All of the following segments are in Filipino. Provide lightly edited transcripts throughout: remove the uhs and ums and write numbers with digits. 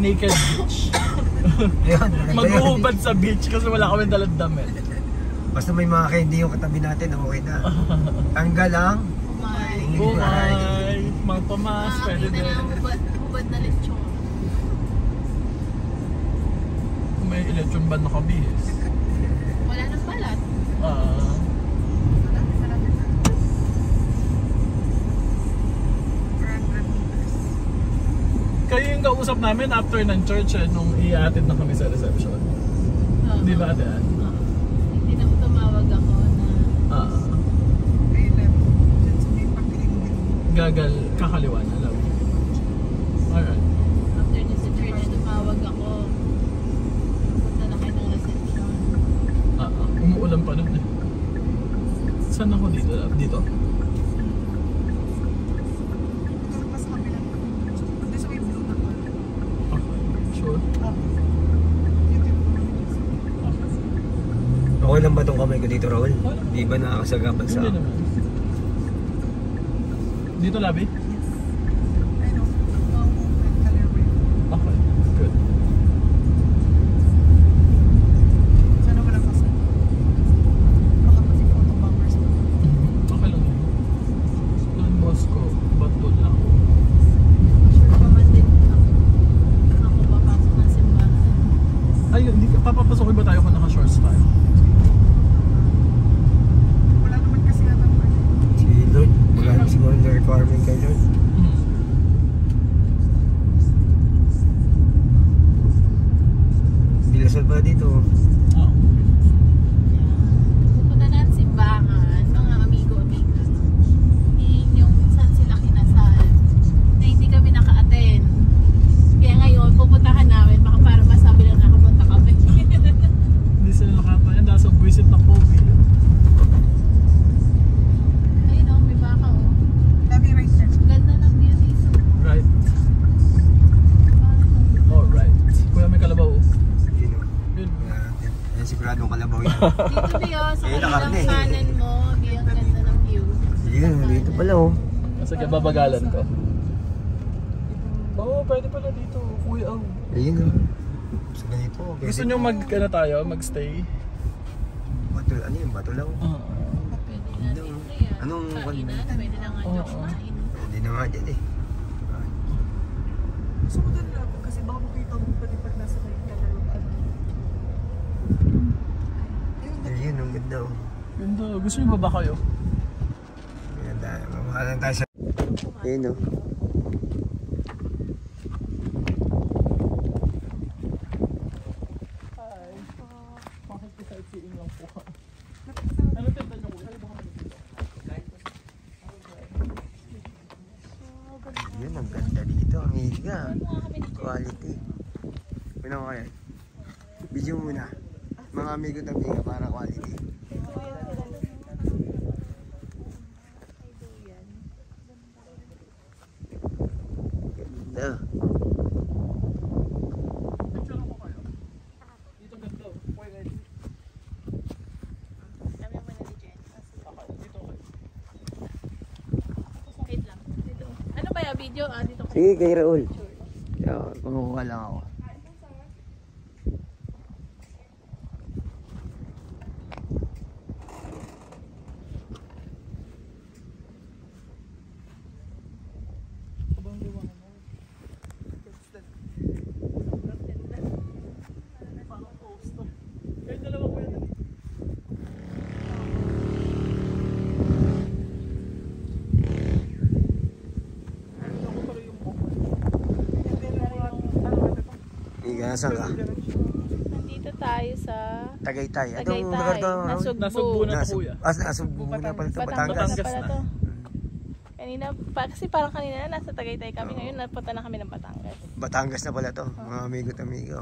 naked beach. Mag-uubad sa beach kasi wala kami dalang damit. Basta may mga candy yung katabi natin, okay na. Tanggal lang. Bumay. Mga pamas, pwede din. Hubad na lechon. May lechon ba nakabihis? Wala nang balat. Kayo yung kausap namin after ng church nung i-attend na kami sa reception. Di ba ate? Hindi na tumawag ako na gagal kakaliwa na lang. Alright. after niya sa church tumawag ako. Punta na kayo ng reception. Umuulan pa nun eh. Saan ako dito? Dito? Okay lang ba itong kamay ko dito, Raul? Di ba nakakasagapan sa... Hindi naman. Dito, Labi? Okay, good. Sana wala kasi. Baka pati photo bombers. Okay lang yun. Doon, boss ko, bato lang. Sure pa man din ako papasok ng simbahan. Ayun, hindi ka papapasokin ba tayo kung naka-shorts tayo? Siguro the requirement kay Lord. Bilasal ba dito? Pupunta na sa simbahan, mga amigo-amiga. Yung saan sila kinasal. Na hindi kami naka-attend. Kaya ngayon, pupuntahan namin baka para masabi lang nakapunta kami. Hindi sila nakatayan dahil sa visit na COVID. Ganda ng view dito. Right. Alright. Kuya, may kalabaw. Yun o. Yun. Yan siguradong kalabaw yan. Dito Bio, sa kanilang kanan mo, Bio, ang ganda ng view. Yun, dito pala o. Sige, babagalan ko. Oo, pwede pala dito. Kuya, Ayun o. So ganito. Gusto nyo tayo, magstay? Bato, ano yun? Bato lang. Pwede natin ito yan. Anong kainan, pwede na nga dyan kumain. Hindi na nga dyan eh. Gusto ko doon lang kasi baka makita mo pati pag nasa may kalaluan. Ayun, ang ganda o. Ganda. Gusto nyo ba ba kayo? Ganda. Mamahalan tayo sa... Ayun o. Hi. Makikita-sightseeing lang po. Ano tinta nyo kuya? Yun, ang ganda dito. Ang higa. Quality. Ano ko kaya? Video muna. Mga amigo na amiga para quality. Ganda. Picture ako kayo. Dito ganda. Kuya, guys. Kami mo na ni Jen. Dito kayo. Wait lang. Dito. Ano ba yung video? Dito kayo. Sige, kay Raul. Pangukuha lang ako. Sobrang liwanag mo. Parang poster. Kahit dalawa ko yan. Ako pa rin yung Higa, nasaan ka? Nandito tayo sa Tagaytay. Tagaytay. Anong lugar to? Nasugbu na to kuya. Nasugbu na pala ito, Batangas. Batangas na pala to. Kanina, kasi parang kanina nasa Tagaytay kami. Ngayon napunta na kami ng Batangas. Batangas na pala to, mga amigo at amigo.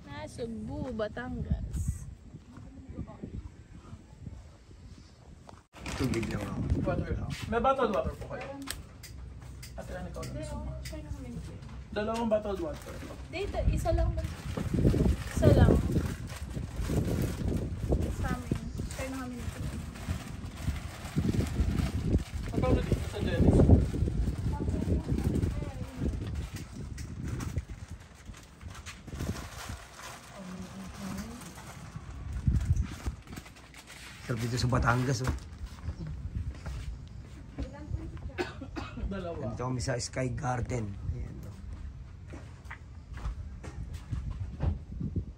Nasugbu, Batangas. Tubig lang ako. Water lang. May bottled water po kayo. Ate, ano ikaw lang? Dalawang bottled water. Dito, isa lang ba? Isa lang. Sa amin. Kaya na kami nito. Magkano dito sa Jen? Sarap dito sa Batangas, oh. Dalawa. Dito kami sa Sky Garden. Ayan, oh.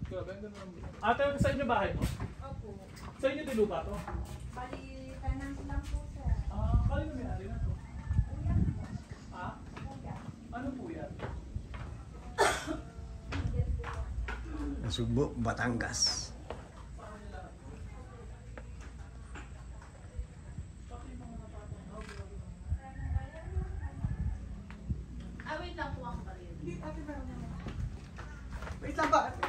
Grabe, ang ganda ng buhay. Ate, sa inyo bahay mo? Opo. Sa inyo din lupa to? Bali, tanang lang po sir. Kanino may-ari na to? Ha? Ano po yan? Subo, Batangas. Wait lang po ang baril. Hindi, ate meron naman. Wait lang ba ate?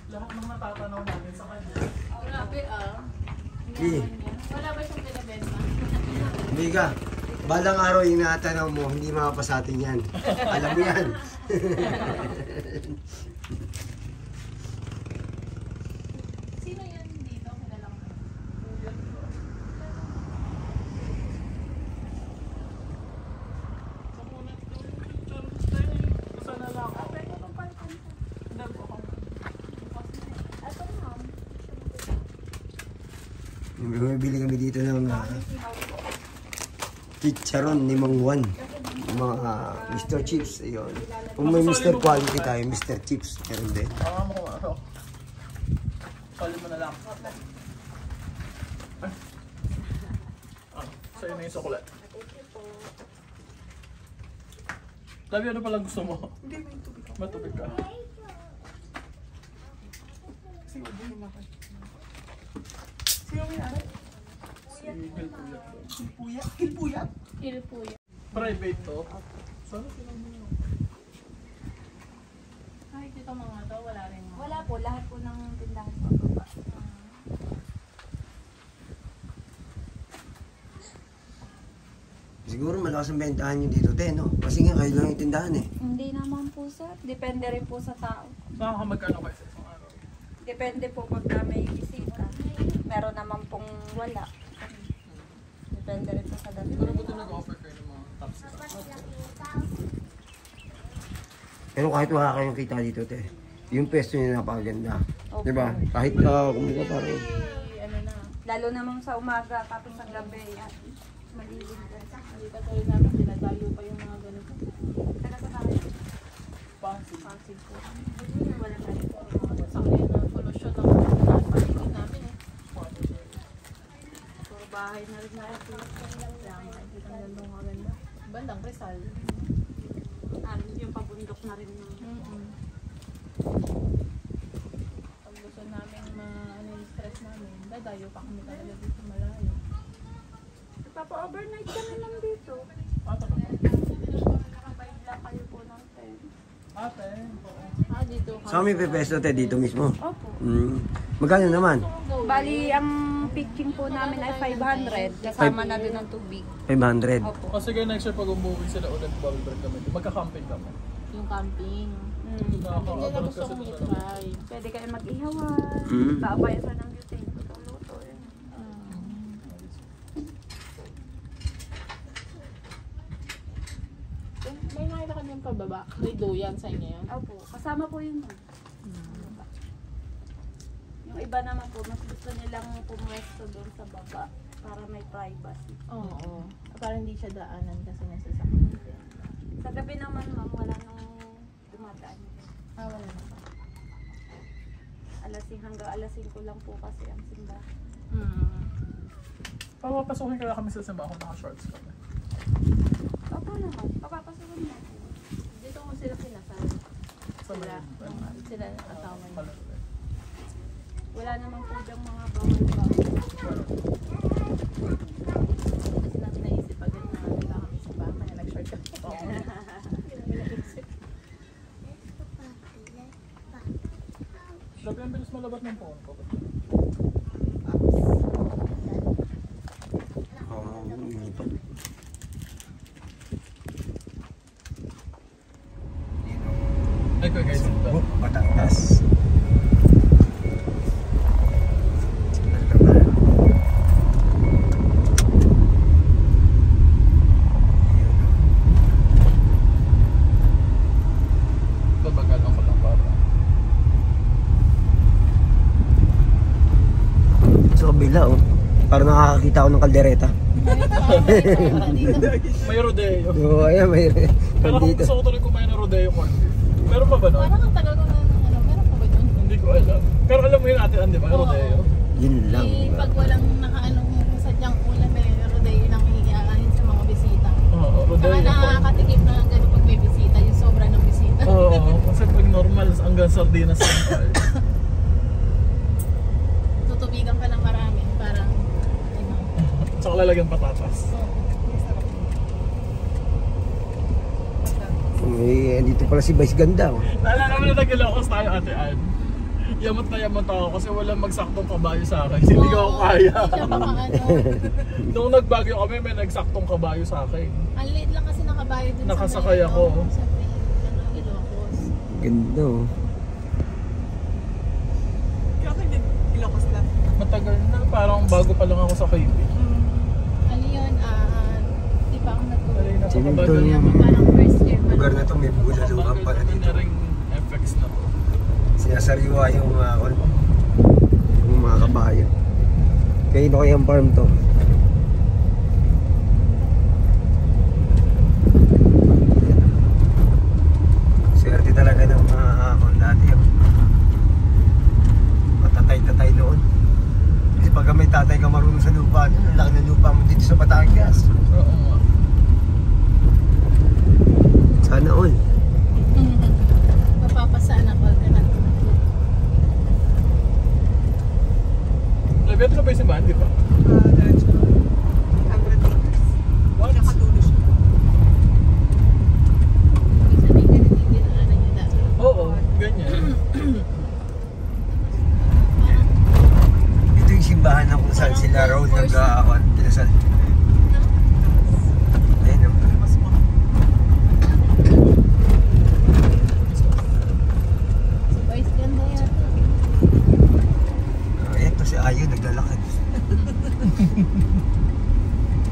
Lahat ng natatanaw namin sa kanya. Grabe Eh. Wala ba siyang binibenta? Miga, balang araw yung natanaw mo, hindi makapasatin yan. Alam mo yan. Sino yan dito? Kilala ko. Sana lang ako. Hindi po ako. Bumibili kami dito ng chicharon ni Mang Juan. Mga Mr. Chips, ayun. Kung may Mr. Quality tayo, Mr. Chips, meron din. Mo kung ano. Sali mo na lang. Ay. Sa'yo na yung sukulat. Labi, ano palang gusto mo? Hindi, may tubig ako. Matubig ka. Kasi hindi naman ako. Sino may ari? Si Gilpuyat. Kilpuyat? Kilpuyat? Il po yan. Private to? Sana sila mo. Kahit dito mga to, wala rin mga. Wala po, lahat po ng tindahan po. Siguro malakas ang bentahan nyo dito, te, no? Kasi nga kayo lang yung tindahan, eh. Hindi naman po sir, depende rin po sa tao. Saan ka magkano kayo sa isang araw? Depende po pagka may bisita. Meron naman pong wala. Depende rin po sa dati. Pero buti nag-offer kayo ng mga taxes. Pero kahit wala kayong kita dito, te, yung pwesto nyo napakaganda. Opo. Diba? Kahit kumuha parang... Ano na. Lalo naman sa umaga, tapos sa gabi, at malilim din. Hindi ka tuloy namin, dinadayo pa yung mga ganito. Taga sa kanya. Pasig. Pasig po. Wala na rin po. Sa kaya ng pollution ng paligid namin eh. Puro bahay na rin na ito. Kaya nga, hindi kang gandong maganda. Bandang Rizal. Yung pabundok na rin. Pag gusto namin ano yung stress namin, dadayo pa kami talaga dito malayo. Papa-overnight kami lang dito. Talaga? Nakabayad lang kayo po ng 10. Ate. Dito ka. Sa may pwesto, te, dito mismo. Opo. Magkano naman? Bali, ang pitching po namin ay 500. Kasama na din ang tubig. 500. Opo. O sige, next year pag umuwi sila ulit, babalik kami. Magka-camping kami. Yung camping. Hindi na Nakaka-abroad gusto kasi kong nila. i-try. Pwede kayo mag-ihawan. Mm. Baabayan sa ng butane. Luto yun. May nakita kami yung pababa. May duyan sa inyo yun. Opo. Kasama po yun. Yung iba naman po, mas gusto nilang pumwesto doon sa baba para may privacy. Oo. Para hindi siya daanan kasi nasa sakit. Sa gabi naman ma'am, wala nang dumadaan. Wala na pa. Hanggang alas 5 lang po kasi ang simbahan. Papapasukin kaya kami sa simbahan, naka-shorts kami. Opo naman, papapasukin mo. Dito mo sila kinasal. Sa may Sila asawa niya. Malulay. Wala naman po diyang mga bawal-bawal. Kasi namin naisip agad na wala kami sa bahay. Kaya nag-short kami. Hindi namin naisip. Sabi ang bilis malabat ng phone ko. Oo, umipan. Ay, ko guys. Subo, Batangas. Babagal ako lang para. Sa kabila, oh. nakakakita ako ng kaldereta. May rodeo. Oo, ayan, may Pero kung dito. gusto ko tuloy kumain ng rodeo corn beef. Meron pa ba nun? Parang ang tagal ko na ano, meron pa ba dun? Hindi ko alam. Pero alam mo yun ate, di ba? Rodeo. Yun lang. Pag walang nakaanong sadyang ulam, rodeo nang hihiyain sa mga bisita. Oo, rodeo. Saka nakakatikip na gano'n pag may bisita, yung sobra ng bisita. Oo, kasi pag normal hanggang sardinas lang tayo. Tutubigan ka ng marami, parang ano. Tsaka lalagyan patatas. Eh, dito pala si Vice Ganda. Oh. Naalala mo na nag-Ilocos tayo ate Ann. Yamot na yamot ako kasi walang magsaktong kabayo sa akin. Hindi ko ako kaya. Hindi siya makaano. Nung nagbagyo kami, may nagsaktong kabayo sa akin. Ang liit lang kasi nakabayo dun Nakasakay sa ako. Sa may, ano, Ilocos. Ganda oh. Kaya kayo Ilocos lang. Matagal na, parang bago pa lang ako sa KB. Ano yun, di pa ako Dali na Sino sa to? Kaya parang first year pa Lugar lang. na to may bulaluhan pala Bagal dito. na rin FX na to. Sinasariwa yung mga kabayo. Kaya ko yung farm to. Swerte talaga ng mga dati. Matatay-tatay noon. Kasi pag may tatay ka marunong sa lupa, laki ng lupa mo dito sa Batangas. Oo nga. Sana all. Mapapasaan ako ka na. Nabiyat ka ba yung simbahan, di ba? Diretso. 100 meters. What? Nakatulo siya. Ibig sabihin ganun yung dinaanan niyo dati. Oo, ganyan. Ito yung simbahan na kung saan sila Raul pinasal. Ayun oh. Mas mo. Si Vice ganda yata. Ayan to si Ayo naglalakad.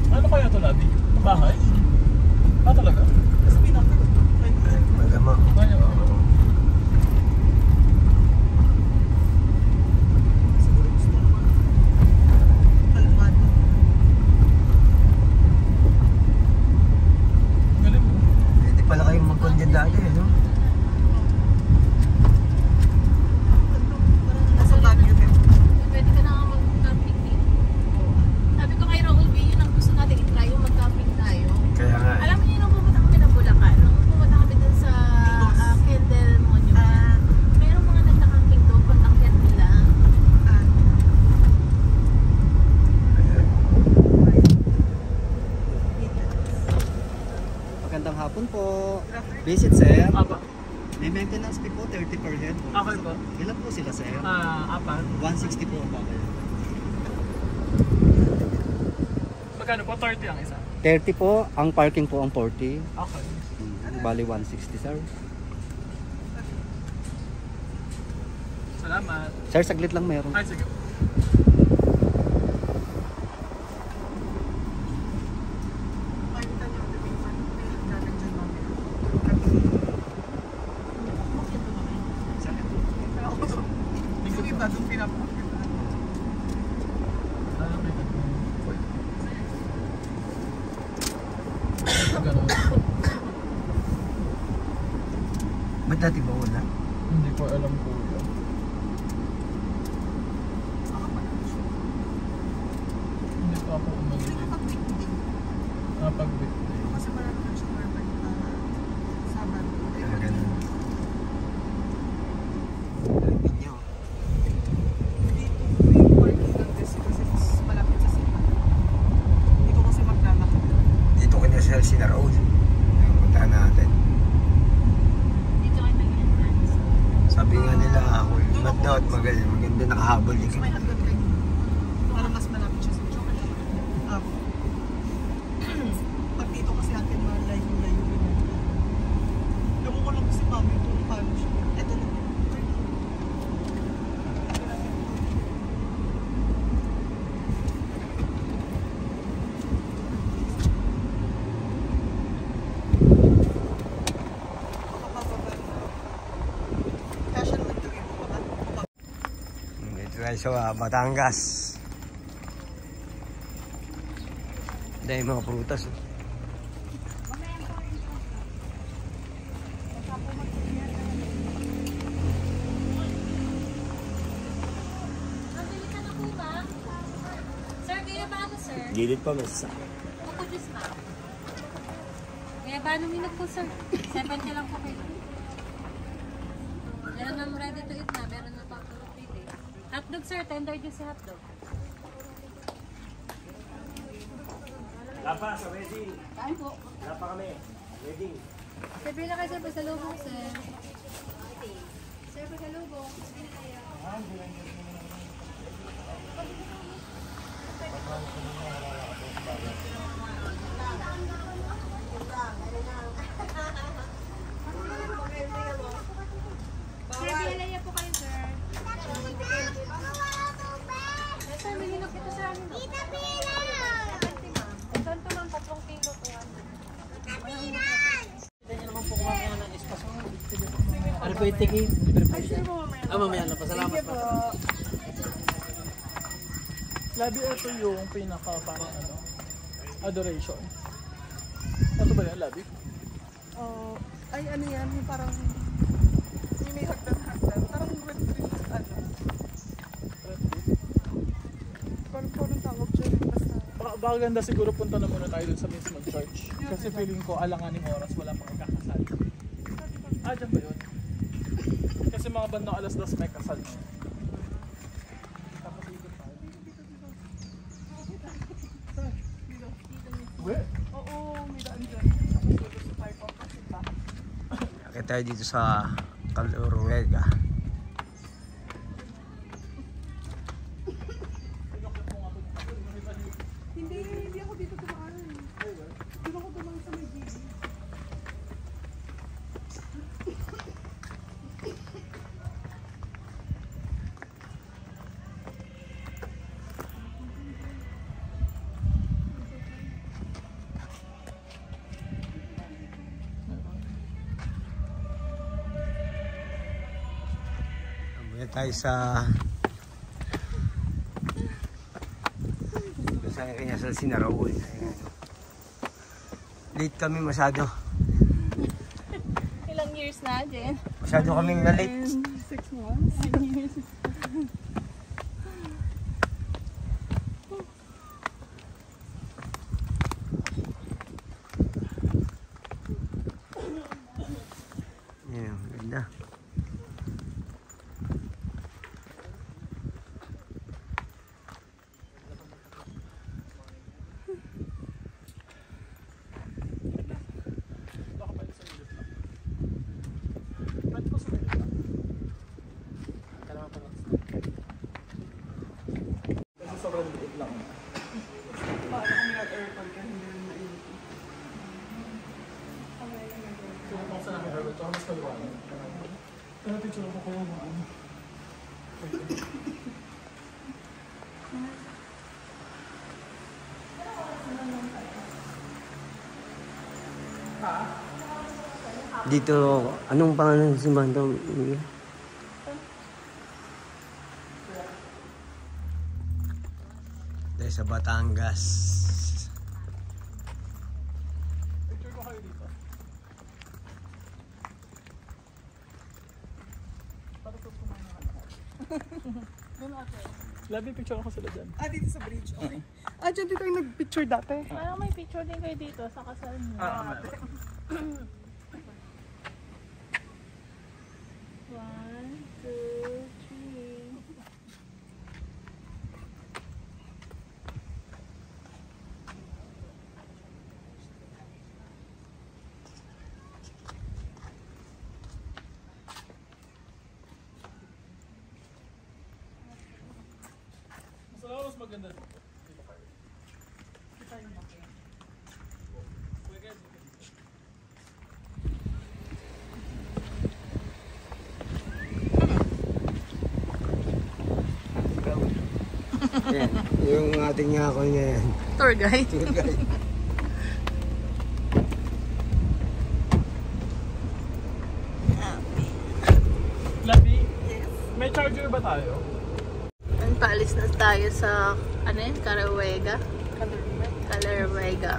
Ano kaya ito, Labi? Bahay? Ah, talaga? Kasi pinaka. Magama. Ayun. Siguro gusto naman. Kalmado. Galing mo. Hindi pala kayong mag-condian dati, no? Nasa Baguio din. Pwede ka na nga mag-camping dito. Sabi ko kay Raul B, yun ang gusto natin i-try, yung mag-camping tayo. Kaya nga. Alam niyo nung pumunta kami ng Bulacan, nung pumunta kami dun sa Kendall Monument, merong mga nagka-camping doon pag akyat nila. Magandang hapon po. Visit sir. Apa? May maintenance fee po 30 per head. Okay po. Ilan po sila sir? Apat. 160 po po. Magkano po? 30 ang isa. 30 po, ang parking po ang 40. Okay. Bali 160 sir. Salamat. Sir, saglit lang meron. Ay, sige. Makikita niyo ang Division. May nagdagan dyan namin. Pero ako doon. Yung iba doon pinapakita. Ba't dati ba wala? Hindi ko alam po yun. Hindi pa ako umagin. Pag-weekday. Pag-weekday. Kasi marami na siya marami Sabado. Kaya ganun. Alipin nyo. Dito yung parking ng Desi kasi malapit sa city. Dito kasi maglalakad. Dito kinasal si Raul. Puntahan natin. Dito kayo nag-entrance. Sabi nga nila ako, ba't daw at maganda nakahabol din May kami. hagdan kayo. Para mas malapit siya sa Chokal. Pag dito kasi atin malayo-layo rin. Ewan ko lang kasi mami kung paano siya. Ito na. Kasya naman ito yung mga Dito tayo sa Batangas. Dahil mga prutas. Oh. Nabili ka na po ba? Sir, kaya ba ano, sir? Gilid pa, mas isa. Buko juice na. Kaya ba ano minute po, sir? 70 lang po kayo. Meron na ready to eat na. Meron na pang pili. Hotdog, sir. Tender juice sa hotdog. Lapa, sa wedding. Kain po. Lapa kami. Wedding. Sir, pili na kayo, sir. Pasalubong, sir. Sir, pasalubong. Pili kayo. Sir, bilaya po kayo, sir. Sir, milinok ito sa amin. Tita, pila! Saan ito, ma'am? 3 kilo po. Ano po yung tiki? Mamaya na. Pasalamat po. Labi, ito yung pinaka parang ano, adoration. Ito ba yan, Labi? Ay, ano yan? Yung parang yung may hagdan-hagdan. Parang red tree. Ano? Parang tawag siya. Baka ganda siguro punta na muna tayo dun sa mismo church. Kasi feeling ko alanganing oras wala pang kakasal. Dyan ba yun? Kasi mga bandang 2:00 may kasal na. Tapos ikot tayo. Where? Oo, may daan dyan. Akit tayo dito sa Calorwega. Hindi ako dito tumaan. Dito ako tumaan sa may gilid. Muna tayo sa kanya sa Sinaraul. Late kami masyado. Ilang years na, Jen? Masyado kaming na-late. 6 months. 9 years. Yan, ganda. Baka pwede sa milit lang. Pwede po sa milit lang. Kailangan pa lang. Kasi sobrang liit lang. Paano kung nag-aircon ka, hindi rin mainit. Kung ako sa namin Herbert, tsaka mas maliwanag. Kaya picture ako kaya mga ano. Dito, anong pangalan ng simbahan to? Dahil sa Batangas. Picture ko kayo dito. Para sa kumain na lahat. Doon ako. Labi, picture ako sila dyan. Dito sa bridge. Okay. Dyan dito yung nag-picture dati. Parang may picture din kayo dito sa kasal niyo. Meron. 1, 2, 3. Mas maganda dito. Dito kayo. Pwede guys, dito. Yan, yung ating ako ngayon. Tour guide. Tour guide. Labi, may charger ba tayo? Paalis na tayo sa, ano yun, Carawega. Calorwega. Talerwega.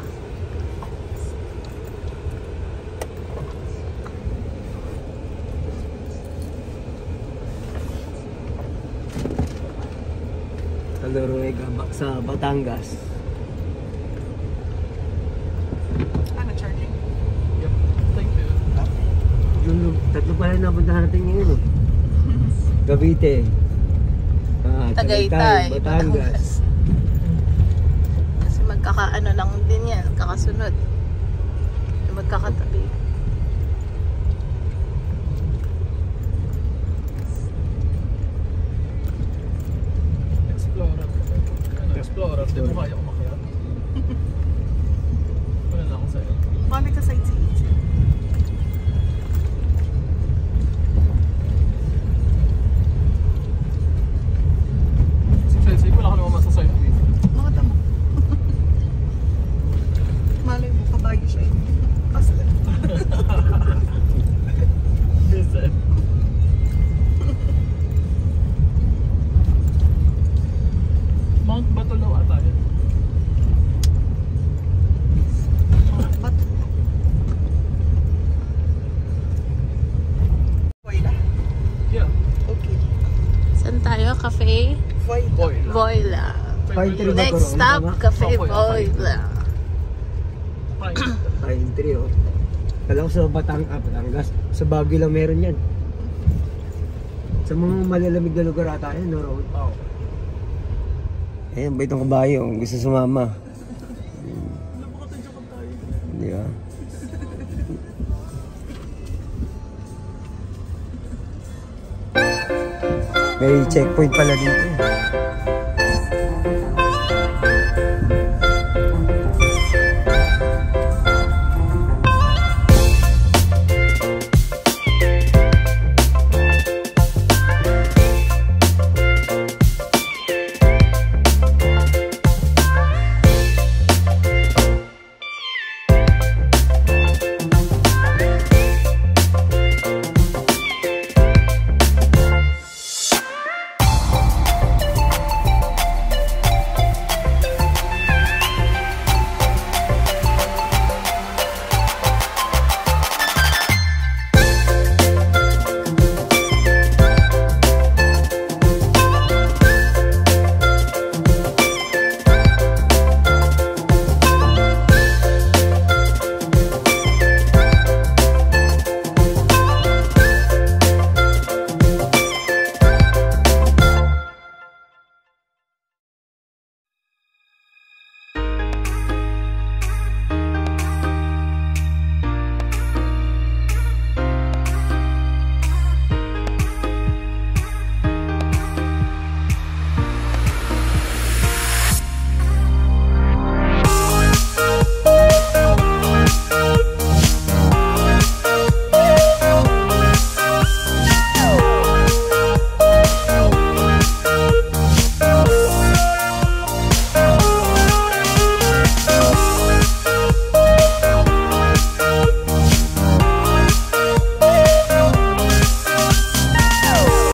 Talerwega sa Batangas. Ano, charging? Yep. Thank you. Tatlo pala na napuntahan natin ngayon eh. Cavite. Tagaytay, Batangas. Kasi magkakaano lang din yan, kakasunod. Magkakatabi. Explorer. Ano, Explorer. Di mo kaya umakyat. Wala na ako sa'yo. Balik ka sightseeing. Si Chelsea, wala ka naman masasayang dito. Mga tama. Malay mo, kabayo siya eh. Aslan. Visit. Mount Batulaw ata yun. Ba't? Voila. Yeah. Okay. Saan tayo? Cafe? Voila. Boy. Voila. Pine tree ba Next to? stop, Tama? Cafe Opo, Voila. Fine. Pine tree oh. Kala ko sa Batangas. Sa Baguio lang meron yan. Sa mga malalamig na lugar ata yan, no, Ron? Oh. Ayan, ba itong kabayo? Gusto sumama. Napakatan siya pag tayo. Di ba? May checkpoint pala dito.